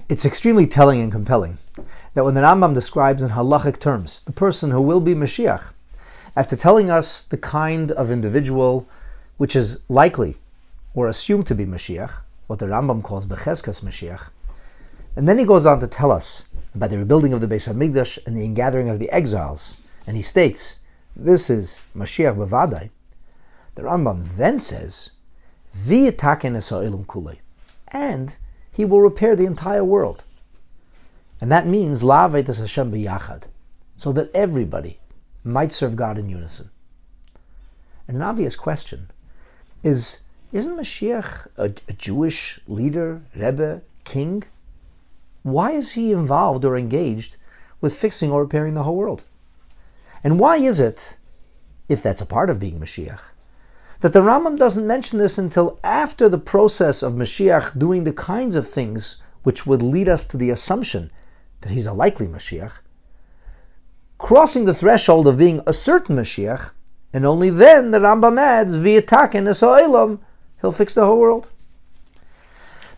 It's extremely telling and compelling that when the Rambam describes in halachic terms the person who will be Moshiach, after telling us the kind of individual which is likely or assumed to be Moshiach, what the Rambam calls Becheskas Moshiach, and then he goes on to tell us about the rebuilding of the Beis HaMikdash and the ingathering of the exiles, and he states, this is Mashiach Bavadai. The Rambam then says, V'yitaken es ha'olam kulei, and he will repair the entire world. And that means la'aved es Hashem b'yachad, so that everybody might serve God in unison. And an obvious question is, isn't Mashiach a Jewish leader, Rebbe, king? Why is he involved or engaged with fixing or repairing the whole world? And why is it, if that's a part of being Mashiach, that the Rambam doesn't mention this until after the process of Mashiach doing the kinds of things which would lead us to the assumption that he's a likely Mashiach, crossing the threshold of being a certain Mashiach, and only then the Rambam adds, V'yitaken es ha'olam, he'll fix the whole world.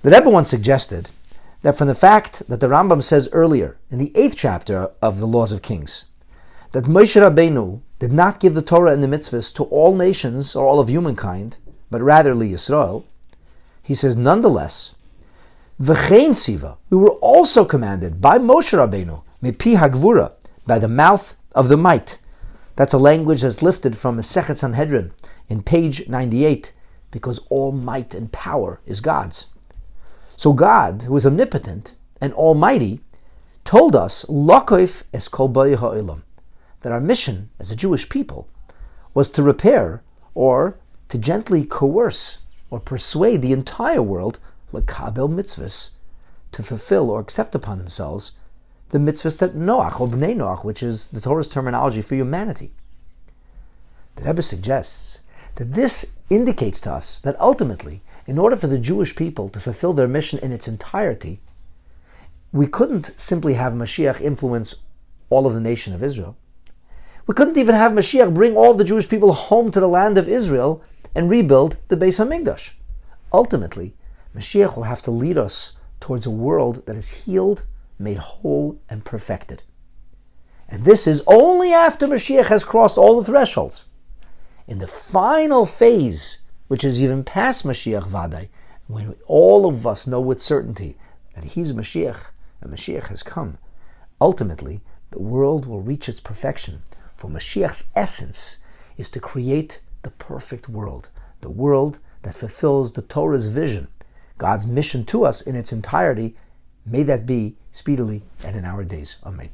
The Rebbe once suggested that from the fact that the Rambam says earlier, in the 8th chapter of the Laws of Kings, that Moshe Rabbeinu did not give the Torah and the mitzvahs to all nations or all of humankind, but rather li Yisrael, he says, nonetheless, v'chein siva, we were also commanded by Moshe Rabbeinu, mipi hagvura, by the mouth of the might. That's a language that's lifted from Masechet Sanhedrin in page 98, because all might and power is God's. So God, who is omnipotent and almighty, told us, Lakoif es kol b'ei ha'olam, that our mission as a Jewish people was to repair or to gently coerce or persuade the entire world, l'kabel mitzvahs, to fulfill or accept upon themselves the mitzvahs that Noach, or Bnei Noach, which is the Torah's terminology for humanity. The Rebbe suggests that this indicates to us that ultimately, in order for the Jewish people to fulfill their mission in its entirety, we couldn't simply have Mashiach influence all of the nation of Israel. We couldn't even have Mashiach bring all of the Jewish people home to the land of Israel and rebuild the Beis HaMikdash. Ultimately, Mashiach will have to lead us towards a world that is healed, made whole, and perfected. And this is only after Mashiach has crossed all the thresholds. In the final phase, which is even past Mashiach Vadai, when all of us know with certainty that he's Mashiach and Mashiach has come, ultimately the world will reach its perfection. For Mashiach's essence is to create the perfect world, the world that fulfills the Torah's vision, God's mission to us in its entirety. May that be speedily and in our days. Amen.